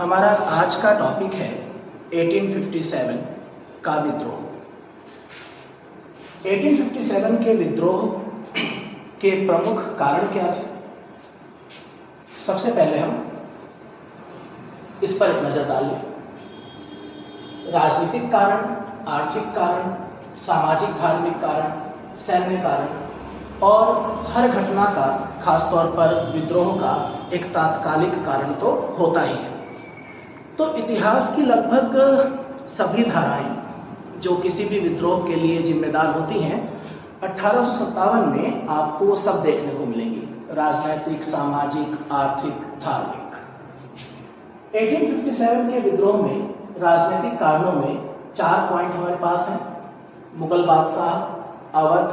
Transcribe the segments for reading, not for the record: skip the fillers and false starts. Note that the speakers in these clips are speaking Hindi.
हमारा आज का टॉपिक है 1857 का विद्रोह। 1857 के विद्रोह के प्रमुख कारण क्या थे? सबसे पहले हम इस पर एक नजर डाल लें। राजनीतिक कारण, आर्थिक कारण, सामाजिक धार्मिक कारण, सैन्य कारण और हर घटना का, खासतौर पर विद्रोह का एक तात्कालिक कारण तो होता ही है। तो इतिहास की लगभग सभी धाराएं जो किसी भी विद्रोह के लिए जिम्मेदार होती हैं, 1857 में आपको वो सब देखने को मिलेंगी। राजनैतिक, सामाजिक, आर्थिक, धार्मिक। 1857 के विद्रोह में राजनीतिक कारणों में 4 पॉइंट हमारे पास हैं। मुगल बादशाह, अवध,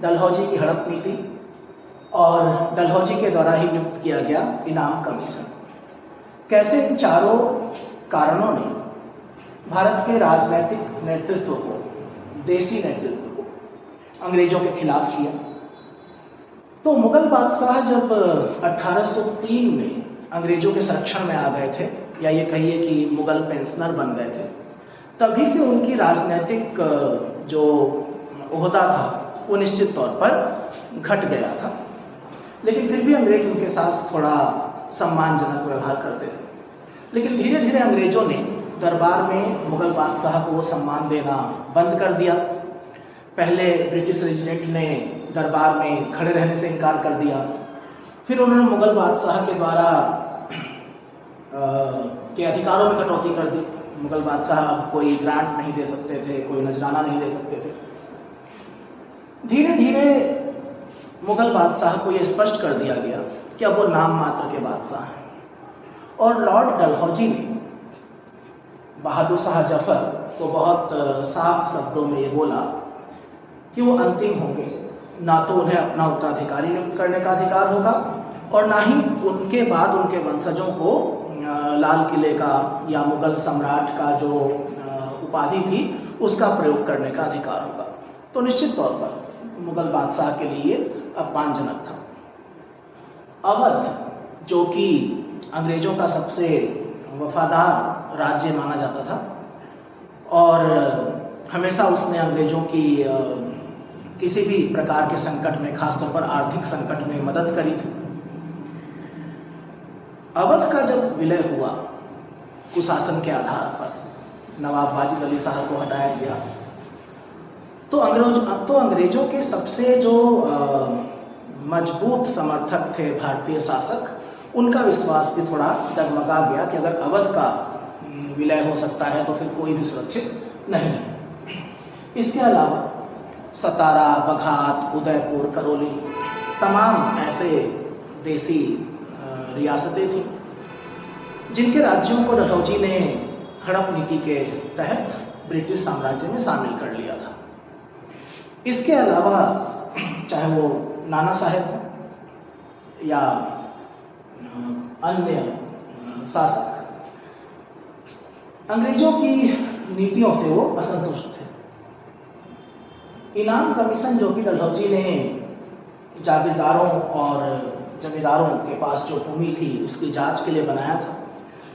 डलहौजी की हड़प नीति और डलहौजी के द्वारा ही नियुक्त किया गया इनाम कमीशन। कैसे इन चारों कारणों ने भारत के राजनीतिक नेतृत्व को, देसी नेतृत्व को अंग्रेजों के खिलाफ किया। तो मुगल बादशाह जब 1803 में अंग्रेजों के संरक्षण में आ गए थे, या ये कहिए कि मुगल पेंशनर बन गए थे, तभी से उनकी राजनीतिक जो ओहदा था वो निश्चित तौर पर घट गया था। लेकिन फिर भी अंग्रेज उनके साथ थोड़ा सम्मानजनक व्यवहार करते थे। लेकिन धीरे धीरे अंग्रेजों ने दरबार में मुगल बादशाह को वो सम्मान देना बंद कर दिया। पहले ब्रिटिश रेजिडेंट ने दरबार में खड़े रहने से इनकार कर दिया। फिर उन्होंने मुगल बादशाह के द्वारा के अधिकारों में कटौती कर दी। मुगल बादशाह कोई ग्रांट नहीं दे सकते थे, कोई नजराना नहीं दे सकते थे। धीरे धीरे मुगल बादशाह को यह स्पष्ट कर दिया गया कि अब वो नाम मात्र के बादशाह हैं। और लॉर्ड डलहौजी ने बहादुर शाह जफर को बहुत साफ शब्दों में ये बोला कि वो अंतिम होंगे, ना तो उन्हें अपना उत्तराधिकारी नियुक्त करने का अधिकार होगा और ना ही उनके बाद उनके वंशजों को लाल किले का या मुगल सम्राट का जो उपाधि थी उसका प्रयोग करने का अधिकार होगा। तो निश्चित तौर पर मुगल बादशाह के लिए अपमानजनक था। अवध, जो कि अंग्रेजों का सबसे वफादार राज्य माना जाता था और हमेशा उसने अंग्रेजों की किसी भी प्रकार के संकट में, खासतौर पर आर्थिक संकट में मदद करी थी। अवध का जब विलय हुआ कुशासन के आधार पर, नवाब वाजिद अली शाह को हटाया गया, तो अंग्रेजों के सबसे जो मजबूत समर्थक थे भारतीय शासक, उनका विश्वास भी थोड़ा डगमगा गया कि अगर अवध का विलय हो सकता है तो फिर कोई भी सुरक्षित नहीं है। इसके अलावा सतारा, बघात, उदयपुर, करौली, तमाम ऐसे देसी रियासतें थीं जिनके राज्यों को डलहौजी ने हड़प नीति के तहत ब्रिटिश साम्राज्य में शामिल कर लिया था। इसके अलावा चाहे वो नाना साहेब या अन्य शासक, अंग्रेजों की नीतियों से वो असंतुष्ट थे। इनाम कमीशन, जो कि डलहौजी ने जागीरदारों और जमींदारों के पास जो भूमि थी उसकी जांच के लिए बनाया था,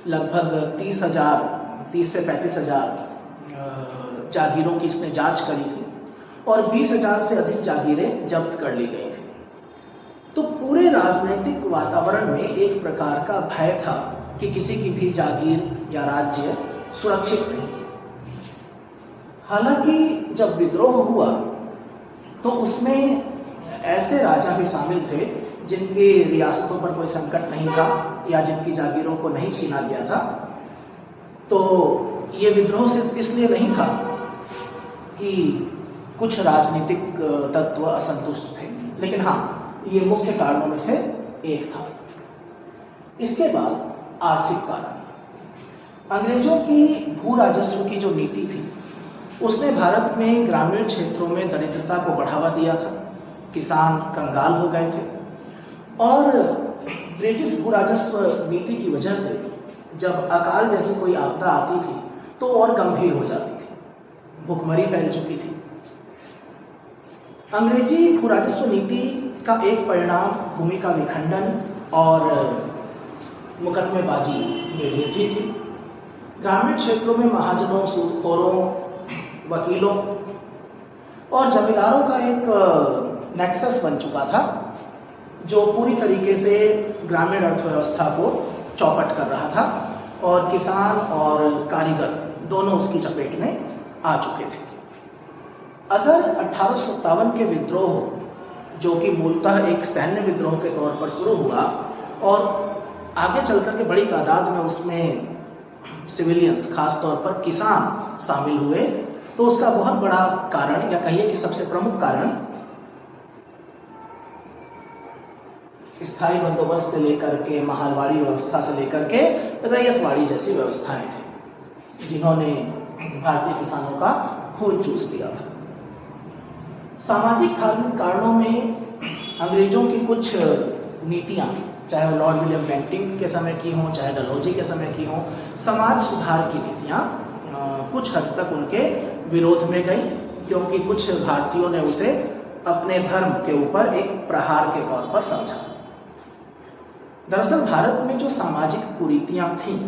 लगभग 30 से 35,000 जागीरों की इसने जांच करी थी और 20,000 से अधिक जागीरें जब्त कर ली गई थी। तो पूरे राजनीतिक वातावरण में एक प्रकार का भय था कि किसी की भी जागीर या राज्य सुरक्षित नहीं। हालांकि जब विद्रोह हुआ तो उसमें ऐसे राजा भी शामिल थे जिनकी रियासतों पर कोई संकट नहीं था या जिनकी जागीरों को नहीं छीना गया था। तो ये विद्रोह सिर्फ इसलिए नहीं था कि कुछ राजनीतिक तत्व असंतुष्ट थे, लेकिन हाँ, ये मुख्य कारणों में से एक था। इसके बाद आर्थिक कारण। अंग्रेजों की भू राजस्व की जो नीति थी उसने भारत में ग्रामीण क्षेत्रों में दरिद्रता को बढ़ावा दिया था। किसान कंगाल हो गए थे और ब्रिटिश भू राजस्व नीति की वजह से जब अकाल जैसी कोई आपदा आती थी तो और गंभीर हो जाती थी। भुखमरी फैल चुकी थी। अंग्रेजी भू राजस्व नीति का एक परिणाम भूमि का विखंडन और मुकदमेबाजी ये वृद्धि थी। ग्रामीण क्षेत्रों में महाजनों, सूदखोरों, वकीलों और जमींदारों का एक नेक्सस बन चुका था, जो पूरी तरीके से ग्रामीण अर्थव्यवस्था को चौपट कर रहा था, और किसान और कारीगर दोनों उसकी चपेट में आ चुके थे। अगर 1857 के विद्रोह, जो कि मूलतः एक सैन्य विद्रोह के तौर पर शुरू हुआ और आगे चलकर के बड़ी तादाद में उसमें सिविलियंस, खासतौर पर किसान शामिल हुए, तो उसका बहुत बड़ा कारण, या कहिए कि सबसे प्रमुख कारण, स्थायी बंदोबस्त से लेकर के महालवाड़ी व्यवस्था से लेकर के रैयतवाड़ी जैसी व्यवस्थाएं थी, जिन्होंने भारतीय किसानों का खून चूस लिया था। सामाजिक धार्मिक कारणों में अंग्रेजों की कुछ नीतियां, चाहे वो लॉर्ड विलियम बेंटिंक के समय की हों, चाहे डलहौजी के समय की हों, समाज सुधार की नीतियां कुछ हद तक उनके विरोध में गई, क्योंकि कुछ भारतीयों ने उसे अपने धर्म के ऊपर एक प्रहार के तौर पर समझा। दरअसल भारत में जो सामाजिक कुरीतियां थीं,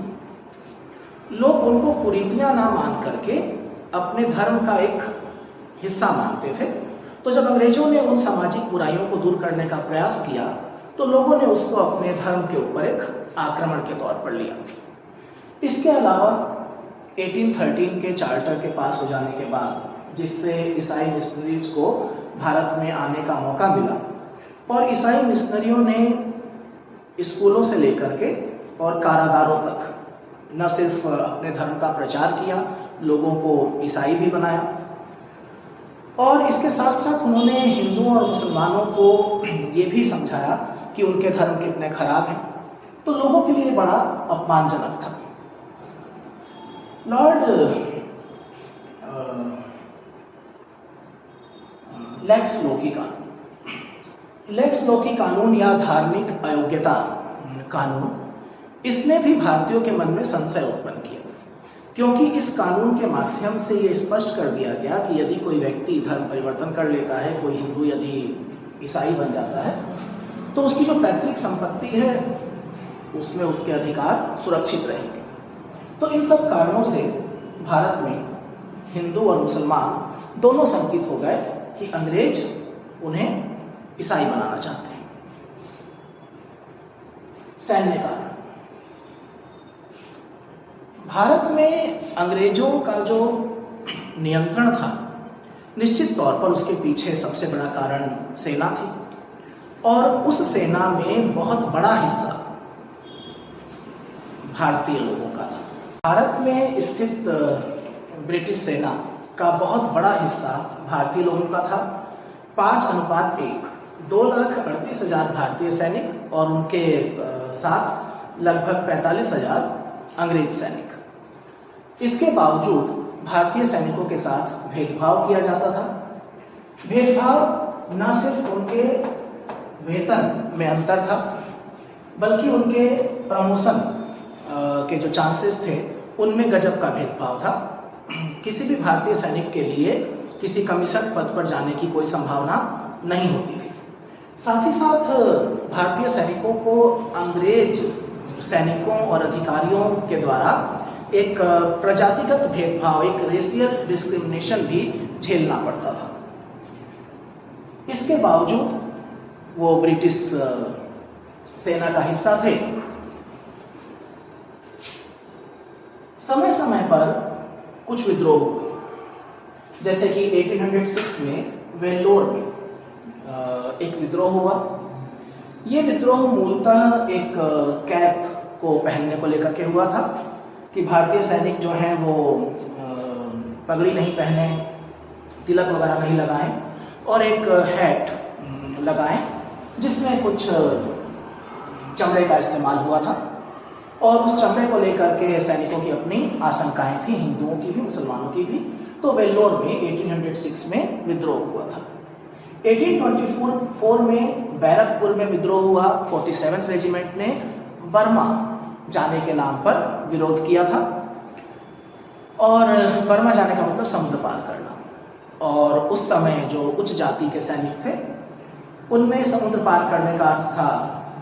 लोग उनको कुरीतियां ना मान करके अपने धर्म का एक हिस्सा मानते थे। तो जब अंग्रेजों ने उन सामाजिक बुराइयों को दूर करने का प्रयास किया, तो लोगों ने उसको अपने धर्म के ऊपर एक आक्रमण के तौर पर लिया। इसके अलावा 1813 के चार्टर के पास हो जाने के बाद, जिससे ईसाई मिशनरीज को भारत में आने का मौका मिला, और ईसाई मिशनरियों ने स्कूलों से लेकर के और कारागारों तक न सिर्फ अपने धर्म का प्रचार किया, लोगों को ईसाई भी बनाया, और इसके साथ साथ उन्होंने हिंदुओं और मुसलमानों को ये भी समझाया कि उनके धर्म कितने खराब हैं। तो लोगों के लिए बड़ा अपमानजनक था। लॉर्ड लेक्स लोकी कानून या धार्मिक अयोग्यता कानून, इसने भी भारतीयों के मन में संशय उत्पन्न किया, क्योंकि इस कानून के माध्यम से ये स्पष्ट कर दिया गया कि यदि कोई व्यक्ति धर्म परिवर्तन कर लेता है, कोई हिंदू यदि ईसाई बन जाता है, तो उसकी जो पैतृक संपत्ति है उसमें उसके अधिकार सुरक्षित रहेंगे। तो इन सब कारणों से भारत में हिंदू और मुसलमान दोनों शंकित हो गए कि अंग्रेज उन्हें ईसाई बनाना चाहते हैं। सैन्य कारण, भारत में अंग्रेजों का जो नियंत्रण था, निश्चित तौर पर उसके पीछे सबसे बड़ा कारण सेना थी, और उस सेना में बहुत बड़ा हिस्सा भारतीय लोगों का था। भारत में स्थित ब्रिटिश सेना का बहुत बड़ा हिस्सा भारतीय लोगों का था। 5:1, 2,38,000 भारतीय सैनिक और उनके साथ लगभग 45,000 अंग्रेज सैनिक। इसके बावजूद भारतीय सैनिकों के साथ भेदभाव किया जाता था। भेदभाव न सिर्फ उनके वेतन में अंतर था, बल्कि उनके प्रमोशन के जो चांसेस थे उनमें गजब का भेदभाव था। किसी भी भारतीय सैनिक के लिए किसी कमीशन पद पर जाने की कोई संभावना नहीं होती थी। साथ ही साथ भारतीय सैनिकों को अंग्रेज सैनिकों और अधिकारियों के द्वारा एक प्रजातिगत भेदभाव, एक रेशियल डिस्क्रिमिनेशन भी झेलना पड़ता था। इसके बावजूद वो ब्रिटिश सेना का हिस्सा थे। समय समय पर कुछ विद्रोह हुए, जैसे कि 1806 में वेल्लोर में एक विद्रोह हुआ। ये विद्रोह मूलतः एक कैप को पहनने को लेकर के हुआ था कि भारतीय सैनिक जो हैं वो पगड़ी नहीं पहने, तिलक वगैरह नहीं लगाएं, और एक हैट लगाएं जिसमें कुछ चमड़े का इस्तेमाल हुआ था। और उस चमड़े को लेकर के सैनिकों की अपनी आशंकाएं थी, हिंदुओं की भी मुसलमानों की भी। तो वेल्लोर में 1806 में विद्रोह हुआ था। 1824 में बैरकपुर में विद्रोह हुआ। 47th रेजिमेंट ने बर्मा जाने के नाम पर विरोध किया था, और बर्मा जाने का मतलब समुद्र पार करना। और उस समय जो उच्च जाति के सैनिक थे उनमें समुद्र पार करने का अर्थ था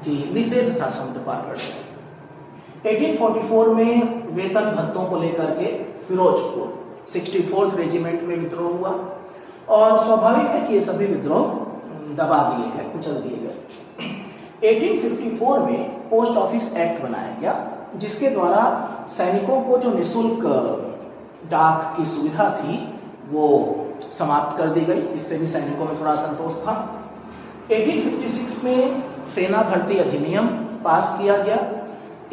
कि निषेध था समुद्र पार करने। 1844 में वेतन भत्तों को लेकर के फिरोजपुर 64th रेजिमेंट में विद्रोह हुआ और स्वाभाविक है कि ये सभी विद्रोह दबा दिए गए, कुचल दिए गए। 1854 में पोस्ट ऑफिस एक्ट बनाया गया जिसके द्वारा सैनिकों को जो निःशुल्क डाक की सुविधा थी वो समाप्त कर दी गई। इससे भी सैनिकों में थोड़ा असंतोष था। 1856 में सेना भर्ती अधिनियम पास किया गया।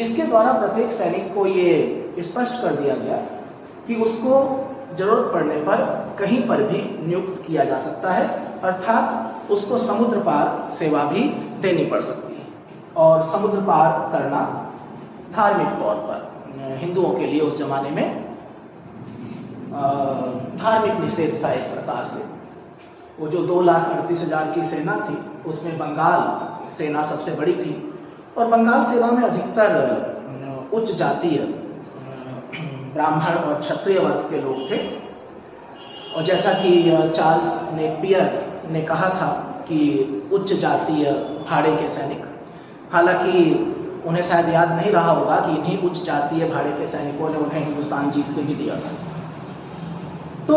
इसके द्वारा प्रत्येक सैनिक को ये स्पष्ट कर दिया गया कि उसको जरूरत पड़ने पर कहीं पर भी नियुक्त किया जा सकता है, अर्थात उसको समुद्र पार सेवा भी देनी पड़ सकती है। और समुद्र पार करना धार्मिक तौर पर हिंदुओं के लिए उस जमाने में धार्मिक निषेध था एक प्रकार से। वो जो 2,38,000 की सेना थी उसमें बंगाल सेना सबसे बड़ी थी और बंगाल सेना में अधिकतर उच्च जातीय ब्राह्मण और क्षत्रिय वर्ग के लोग थे। और जैसा कि चार्ल्स नेपियर ने कहा था कि उच्च जातीय भाड़े के सैनिक, हालांकि उन्हें शायद याद नहीं रहा होगा कि इन्हीं उच्च जातीय भाड़े के सैनिकों ने उन्हें हिंदुस्तान जीत के भी दिया था। तो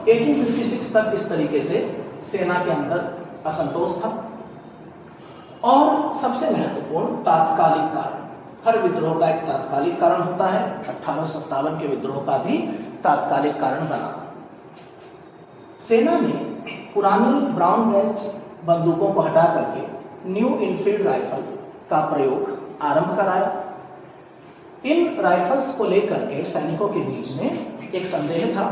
1856 तक इस तरीके से सेना के अंदर असंतोष था। और सबसे महत्वपूर्ण तात्कालिक कारण, हर विद्रोह का एक तात्कालिक कारण होता है। 1857 के विद्रोह का भी तात्कालिक कारण बना। सेना ने पुरानी ब्राउन बैच बंदूकों को हटा करके न्यू इनफील्ड राइफल का प्रयोग आरंभ कराया। इन राइफल्स को लेकर के सैनिकों के बीच में एक संदेह था,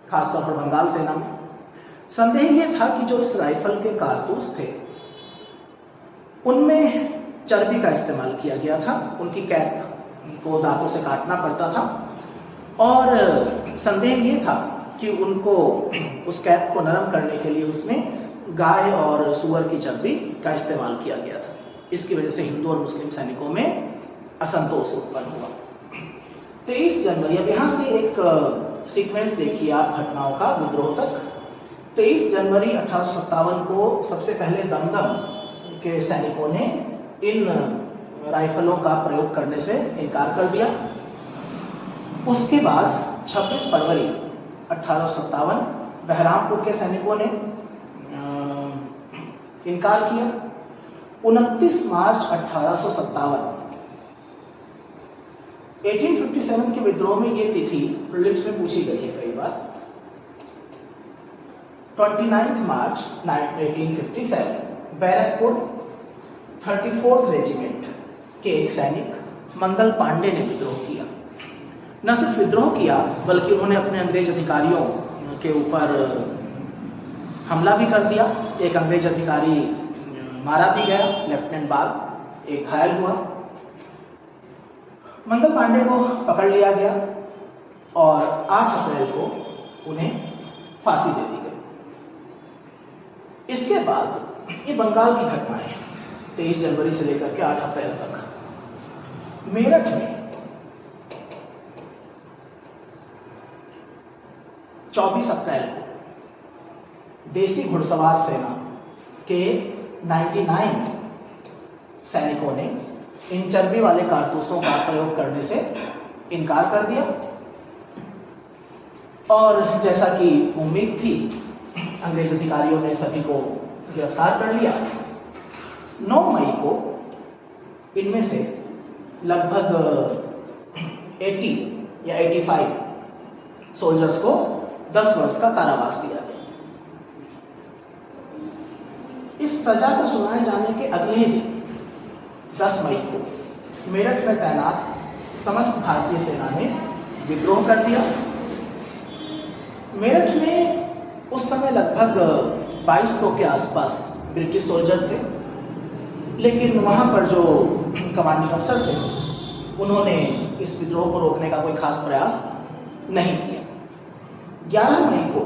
खासतौर पर बंगाल सेना में। संदेह यह था कि जो इस राइफल के कारतूस थे उनमें चर्बी का इस्तेमाल किया गया था, उनकी कैप को दांतों से काटना पड़ता था और संदेह ये था कि उनको उस कैप को नरम करने के लिए उसमें गाय और सूअर की चर्बी का इस्तेमाल किया गया था। इसकी वजह से हिंदू और मुस्लिम सैनिकों में असंतोष उत्पन्न हुआ। 23 जनवरी, अब यहाँ से एक सीक्वेंस देखिए आप घटनाओं का विद्रोह तक। 23 जनवरी 1857 को सबसे पहले दमदम के सैनिकों ने इन राइफलों का प्रयोग करने से इनकार कर दिया। उसके बाद 26 फरवरी 1857 बहरामपुर के सैनिकों ने इनकार किया। 29 मार्च 1857 1857 के विद्रोह में ये तिथि प्रीलिम्स में पूछी गई है कई बार। 29 मार्च 1857 बैरकपुर 34th रेजिमेंट के एक सैनिक मंगल पांडे ने विद्रोह किया। न सिर्फ विद्रोह किया बल्कि उन्होंने अपने अंग्रेज अधिकारियों के ऊपर हमला भी कर दिया। एक अंग्रेज अधिकारी मारा भी गया, लेफ्टिनेंट बाग, एक घायल हुआ। मंगल पांडे को पकड़ लिया गया और 8 अप्रैल को उन्हें फांसी दे दी गई। इसके बाद ये बंगाल की घटनाएं 23 जनवरी से लेकर के 8 अप्रैल तक। मेरठ में 24 अप्रैल को देसी घुड़सवार सेना के 99 सैनिकों ने इन चर्बी वाले कारतूसों का प्रयोग करने से इनकार कर दिया और जैसा कि उम्मीद थी अंग्रेज अधिकारियों ने सभी को गिरफ्तार कर लिया। 9 मई को इनमें से लगभग 80 या 85 सोल्जर्स को 10 वर्ष का कारावास दिया गया। इस सजा को सुनाए जाने के अगले ही दिन 10 मई को मेरठ में तैनात समस्त भारतीय सेना ने विद्रोह कर दिया। मेरठ में उस समय लगभग 2200 के आसपास ब्रिटिश सोल्जर्स थे, लेकिन वहां पर जो कमांडिंग अफसर थे उन्होंने इस विद्रोह को रोकने का कोई खास प्रयास नहीं किया। 11 मई को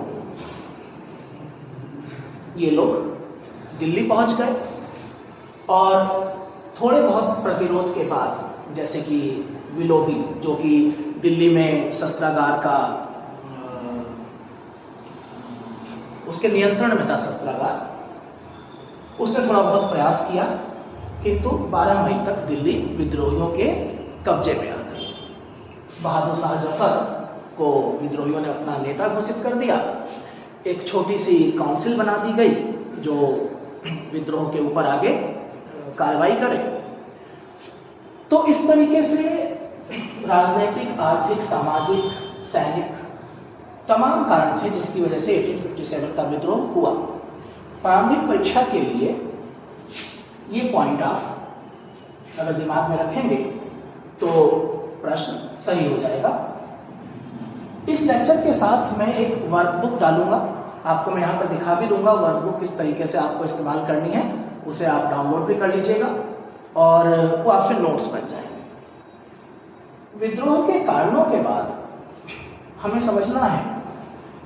ये लोग दिल्ली पहुंच गए और थोड़े बहुत प्रतिरोध के बाद, जैसे कि विलोबी जो कि दिल्ली में शस्त्रागार का उसके नियंत्रण में था शस्त्रागार, उसने थोड़ा बहुत प्रयास किया, किंतु 12 मई तक दिल्ली विद्रोहियों के कब्जे में आ गई। बहादुर शाह जफर को विद्रोहियों ने अपना नेता घोषित कर दिया। एक छोटी सी काउंसिल बना दी गई जो विद्रोह के ऊपर आगे कार्रवाई करे। तो इस तरीके से राजनीतिक, आर्थिक, सामाजिक, सैनिक तमाम कारण थे जिसकी वजह से 1857 का विद्रोह हुआ। प्रारंभिक परीक्षा के लिए ये पॉइंट आप अगर दिमाग में रखेंगे तो प्रश्न सही हो जाएगा। इस लेक्चर के साथ मैं एक वर्कबुक डालूंगा, आपको मैं यहाँ पर दिखा भी दूंगा वर्कबुक किस तरीके से आपको इस्तेमाल करनी है, उसे आप डाउनलोड भी कर लीजिएगा और वो आपके नोट्स बन जाएंगे। विद्रोह के कारणों के बाद हमें समझना है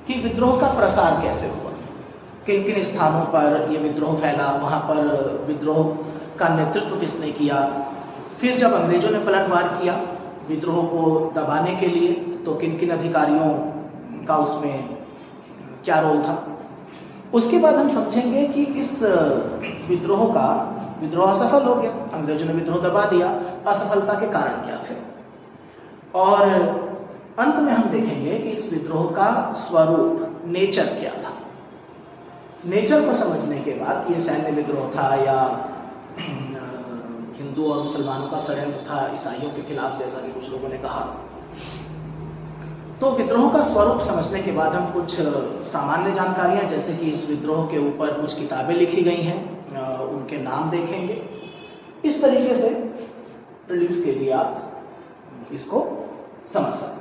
कि विद्रोह का प्रसार कैसे हुआ, किन किन स्थानों पर ये विद्रोह फैला, वहाँ पर विद्रोह का नेतृत्व किसने किया, फिर जब अंग्रेजों ने पलटवार किया विद्रोह को दबाने के लिए तो किन किन अधिकारियों का उसमें क्या रोल था। उसके बाद हम समझेंगे कि इस विद्रोह असफल हो गया, अंग्रेजों ने विद्रोह दबा दिया, असफलता के कारण क्या थे, और अंत में हम देखेंगे कि इस विद्रोह का स्वरूप, नेचर क्या था। नेचर को समझने के बाद ये सैन्य विद्रोह था या हिंदू और मुसलमानों का षड्यंत्र था ईसाइयों के खिलाफ, जैसा कि कुछ लोगों ने कहा, तो विद्रोह का स्वरूप समझने के बाद हम कुछ सामान्य जानकारियां, जैसे कि इस विद्रोह के ऊपर कुछ किताबें लिखी गई हैं, उनके नाम देखेंगे। इस तरीके से प्रीलिम्स के लिए आप इसको समझ सकते हैं।